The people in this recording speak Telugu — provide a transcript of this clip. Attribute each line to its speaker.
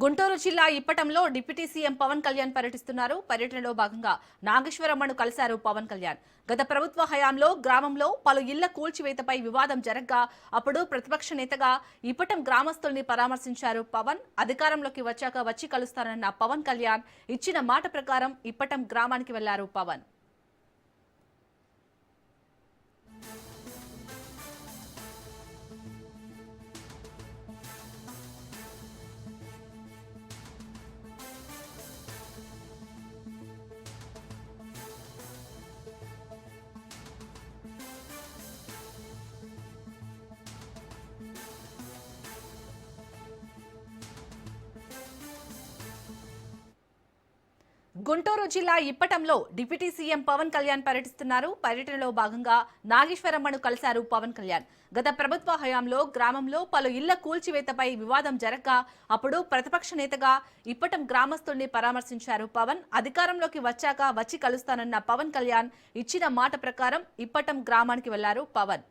Speaker 1: గుంటూరు జిల్లా ఇప్పటంలో డిప్యూటీ సీఎం పవన్ కళ్యాణ్ పర్యటిస్తున్నారు. పర్యటనలో భాగంగా నాగేశ్వరమ్మను కలిశారు పవన్ కళ్యాణ్. గత ప్రభుత్వ హయాంలో గ్రామంలో పలు ఇళ్ల కూల్చివేతపై వివాదం జరగ్గా అప్పుడు ప్రతిపక్ష నేతగా ఇప్పటం గ్రామస్తుల్ని పరామర్శించారు పవన్. అధికారంలోకి వచ్చి కలుస్తారన్న పవన్ కళ్యాణ్ ఇచ్చిన మాట ప్రకారం ఇప్పటం గ్రామానికి వెళ్లారు పవన్. గుంటూరు జిల్లా ఇప్పటంలో డిప్యూటీ సీఎం పవన్ కళ్యాణ్ పర్యటిస్తున్నారు. పర్యటనలో భాగంగా నాగేశ్వరమ్మను కలిశారు పవన్ కళ్యాణ్. గత ప్రభుత్వ హయాంలో గ్రామంలో పలు ఇళ్ల కూల్చివేతపై వివాదం జరగ్గా అప్పుడు ప్రతిపక్ష నేతగా ఇప్పటం గ్రామస్తుల్ని పరామర్శించారు పవన్. అధికారంలోకి వచ్చి కలుస్తానన్న పవన్ కళ్యాణ్ ఇచ్చిన మాట ప్రకారం ఇప్పటం గ్రామానికి వెళ్లారు పవన్.